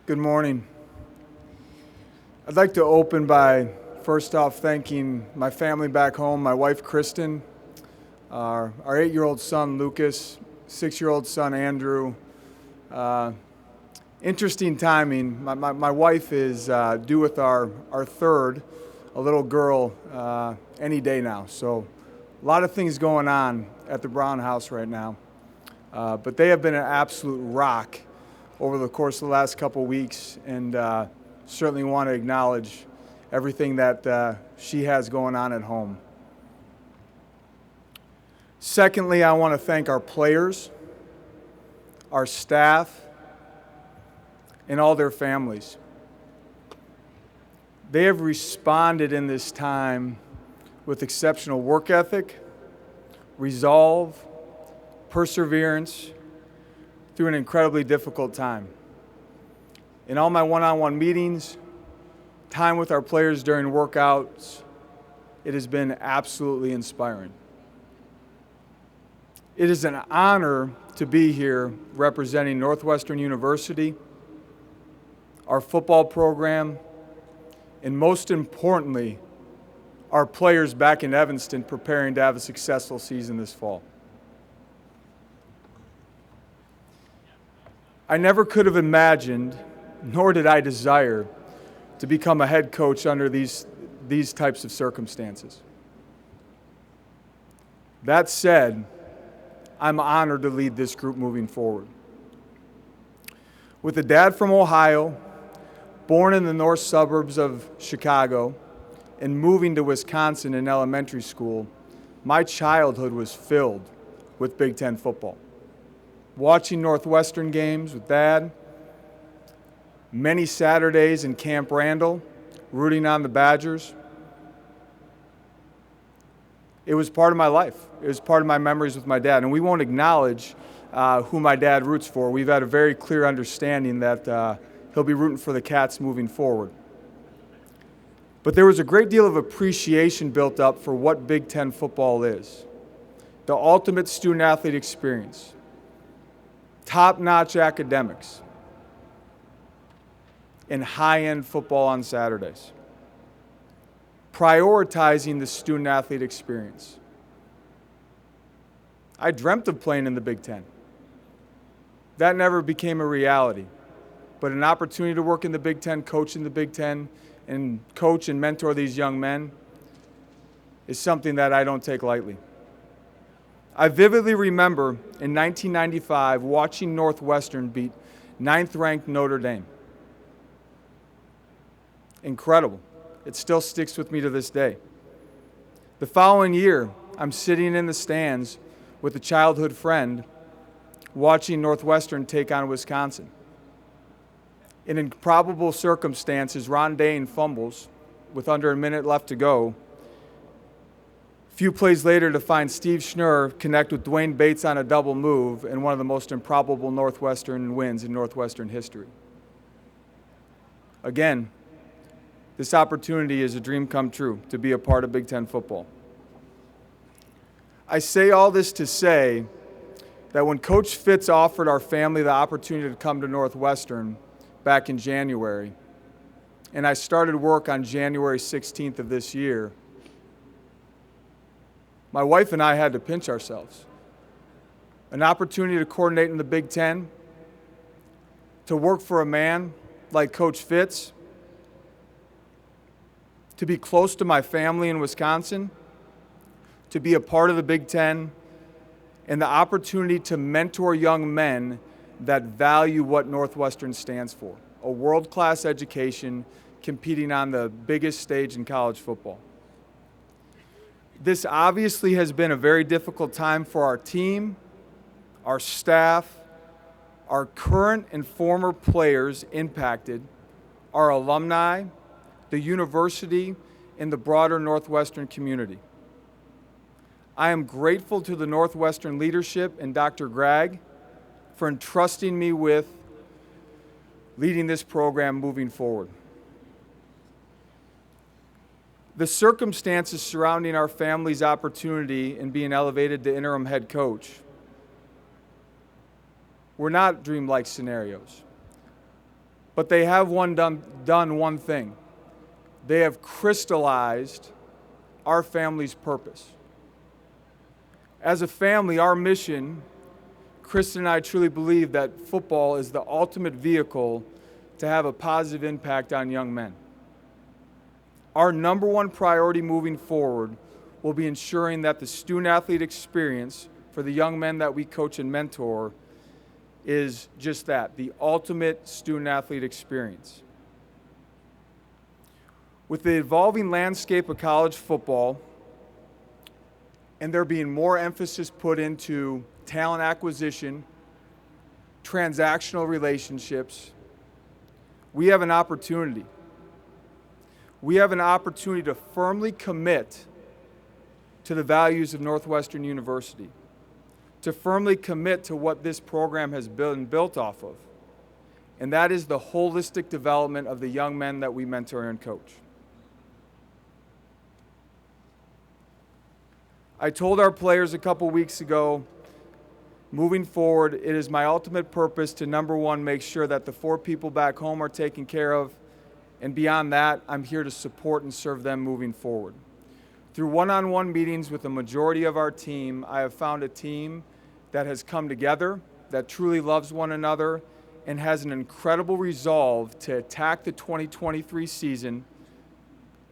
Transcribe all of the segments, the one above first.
Good morning. I'd like to open by first off thanking my family back home, my wife Kristen, our 8-year-old son Lucas, 6-year-old son Andrew. Interesting timing. My wife is due with our third, a little girl, any day now. So a lot of things going on at the Braun house right now. But they have been an absolute rock over the course of the last couple of weeks, and certainly want to acknowledge everything that she has going on at home. Secondly, I want to thank our players, our staff, and all their families. They have responded in this time with exceptional work ethic, resolve, perseverance, through an incredibly difficult time. In all my one-on-one meetings, time with our players during workouts, it has been absolutely inspiring. It is an honor to be here representing Northwestern University, our football program, and most importantly, our players back in Evanston preparing to have a successful season this fall. I never could have imagined, nor did I desire, to become a head coach under these types of circumstances. That said, I'm honored to lead this group moving forward. With a dad from Ohio, born in the north suburbs of Chicago, and moving to Wisconsin in elementary school, my childhood was filled with Big Ten football. Watching Northwestern games with Dad, many Saturdays in Camp Randall, rooting on the Badgers. It was part of my life. It was part of my memories with my dad. And we won't acknowledge who my dad roots for. We've had a very clear understanding that he'll be rooting for the Cats moving forward. But there was a great deal of appreciation built up for what Big Ten football is. The ultimate student-athlete experience. Top-notch academics, and high-end football on Saturdays. Prioritizing the student-athlete experience. I dreamt of playing in the Big Ten. That never became a reality, but an opportunity to work in the Big Ten, coach in the Big Ten, and coach and mentor these young men is something that I don't take lightly. I vividly remember in 1995 watching Northwestern beat 9th-ranked Notre Dame. Incredible. It still sticks with me to this day. The following year, I'm sitting in the stands with a childhood friend watching Northwestern take on Wisconsin. In improbable circumstances, Ron Dane fumbles with under a minute left to go. Few plays later to find Steve Schnurr connect with Dwayne Bates on a double move in one of the most improbable Northwestern wins in Northwestern history. Again, this opportunity is a dream come true to be a part of Big Ten football. I say all this to say that when Coach Fitz offered our family the opportunity to come to Northwestern back in January, and I started work on January 16th of this year, my wife and I had to pinch ourselves. An opportunity to coordinate in the Big Ten, to work for a man like Coach Fitz, to be close to my family in Wisconsin, to be a part of the Big Ten, and the opportunity to mentor young men that value what Northwestern stands for, a world-class education competing on the biggest stage in college football. This obviously has been a very difficult time for our team, our staff, our current and former players impacted, our alumni, the university, and the broader Northwestern community. I am grateful to the Northwestern leadership and Dr. Gregg for entrusting me with leading this program moving forward. The circumstances surrounding our family's opportunity in being elevated to interim head coach were not dreamlike scenarios. But they have done one thing. They have crystallized our family's purpose. As a family, our mission, Kristen and I truly believe that football is the ultimate vehicle to have a positive impact on young men. Our number one priority moving forward will be ensuring that the student-athlete experience for the young men that we coach and mentor is just that, the ultimate student-athlete experience. With the evolving landscape of college football, and there being more emphasis put into talent acquisition, transactional relationships, we have an opportunity. We have an opportunity to firmly commit to the values of Northwestern University, to firmly commit to what this program has been built off of, and that is the holistic development of the young men that we mentor and coach. I told our players a couple weeks ago, moving forward, it is my ultimate purpose to, number one, make sure that the 4 people back home are taken care of, and beyond that, I'm here to support and serve them moving forward. Through one-on-one meetings with the majority of our team, I have found a team that has come together, that truly loves one another, and has an incredible resolve to attack the 2023 season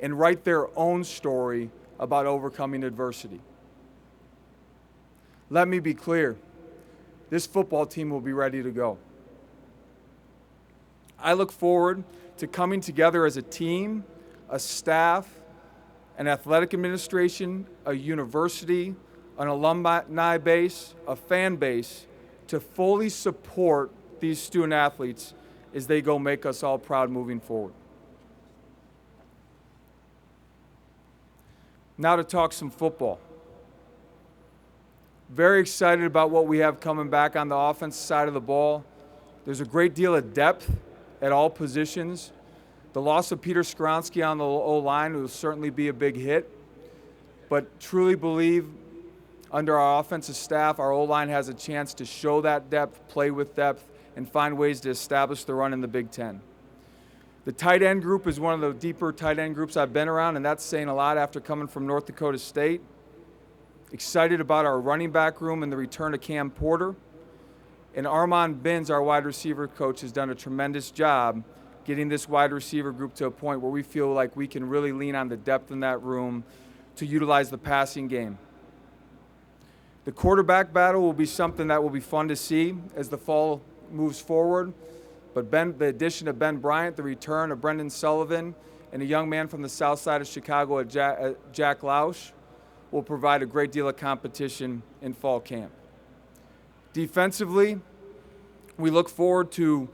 and write their own story about overcoming adversity. Let me be clear, this football team will be ready to go. I look forward to coming together as a team, a staff, an athletic administration, a university, an alumni base, a fan base, to fully support these student athletes as they go make us all proud moving forward. Now to talk some football. Very excited about what we have coming back on the offensive side of the ball. There's a great deal of depth at all positions. The loss of Peter Skronsky on the O-line will certainly be a big hit, but truly believe under our offensive staff, our O-line has a chance to show that depth, play with depth, and find ways to establish the run in the Big Ten. The tight end group is one of the deeper tight end groups I've been around, and that's saying a lot after coming from North Dakota State. Excited about our running back room and the return of Cam Porter. And Armand Binns, our wide receiver coach, has done a tremendous job getting this wide receiver group to a point where we feel like we can really lean on the depth in that room to utilize the passing game. The quarterback battle will be something that will be fun to see as the fall moves forward. But the addition of Ben Bryant, the return of Brendan Sullivan, and a young man from the south side of Chicago, Jack Lausch, will provide a great deal of competition in fall camp. Defensively, we look forward to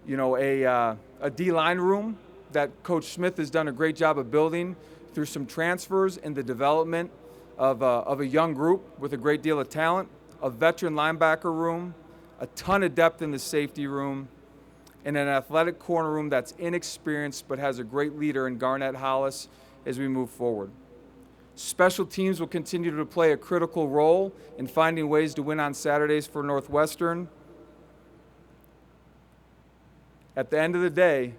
a D-line room that Coach Smith has done a great job of building through some transfers and the development of a young group with a great deal of talent, a veteran linebacker room, a ton of depth in the safety room, and an athletic corner room that's inexperienced but has a great leader in Garnett Hollis as we move forward. Special teams will continue to play a critical role in finding ways to win on Saturdays for Northwestern. At the end of the day,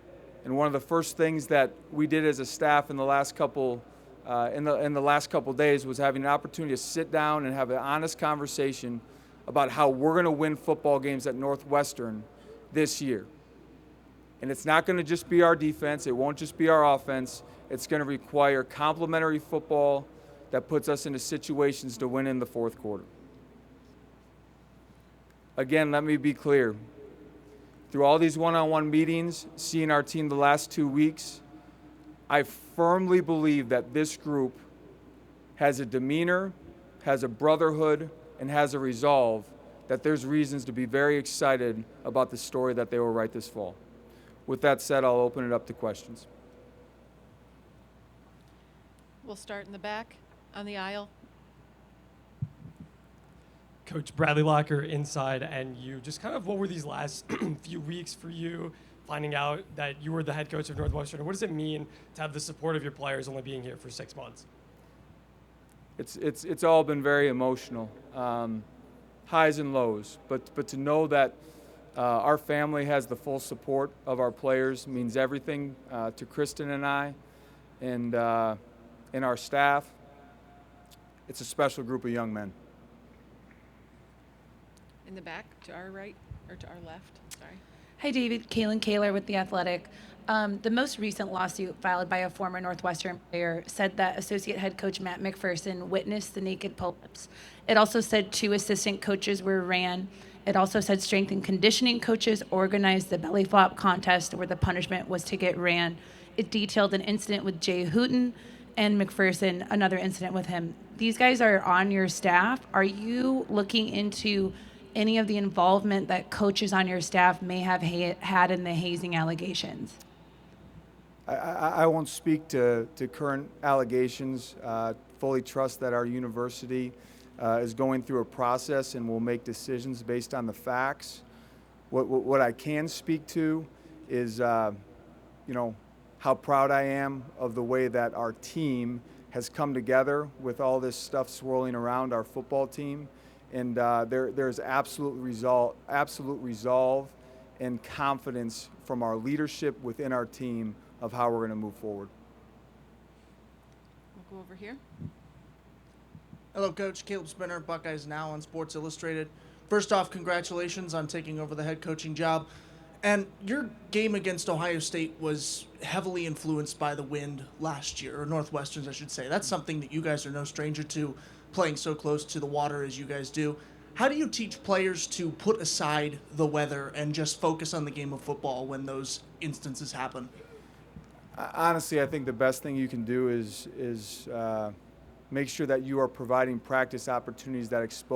and one of the first things that we did as a staff in the last couple days was having an opportunity to sit down and have an honest conversation about how we're going to win football games at Northwestern this year. And it's not going to just be our defense. It won't just be our offense. It's going to require complementary football that puts us into situations to win in the fourth quarter. Again, let me be clear. Through all these one-on-one meetings, seeing our team the last 2 weeks, I firmly believe that this group has a demeanor, has a brotherhood, and has a resolve that there's reasons to be very excited about the story that they will write this fall. With that said, I'll open it up to questions. We'll start in the back on the aisle. Coach Bradley Locker inside, and you just kind of, what were these last few weeks for you, finding out that you were the head coach of Northwestern? What does it mean to have the support of your players only being here for 6 months? It's all been very emotional, highs and lows, but to know that Our family has the full support of our players, means everything to Kristen and I, and our staff. It's a special group of young men. In the back, to our right, or to our left, sorry. Hi, David. Kaylin Kaler with The Athletic. The most recent lawsuit filed by a former Northwestern player said that associate head coach Matt McPherson witnessed the naked pull-ups. It also said 2 assistant coaches were ran. It also said strength and conditioning coaches organized the belly flop contest where the punishment was to get ran. It detailed an incident with Jay Hooten and McPherson, another incident with him. These guys are on your staff. Are you looking into any of the involvement that coaches on your staff may have had in the hazing allegations? I won't speak to current allegations. Fully trust that our university is going through a process and will make decisions based on the facts. What I can speak to is, how proud I am of the way that our team has come together with all this stuff swirling around our football team. And there's absolute resolve and confidence from our leadership within our team of how we're going to move forward. We'll go over here. Hello, Coach. Caleb Spinner, Buckeyes Now on Sports Illustrated. First off, congratulations on taking over the head coaching job. And your game against Ohio State was heavily influenced by the wind last year, or Northwestern's, I should say. That's something that you guys are no stranger to, playing so close to the water as you guys do. How do you teach players to put aside the weather and just focus on the game of football when those instances happen? Honestly, I think the best thing you can do is make sure that you are providing practice opportunities that expose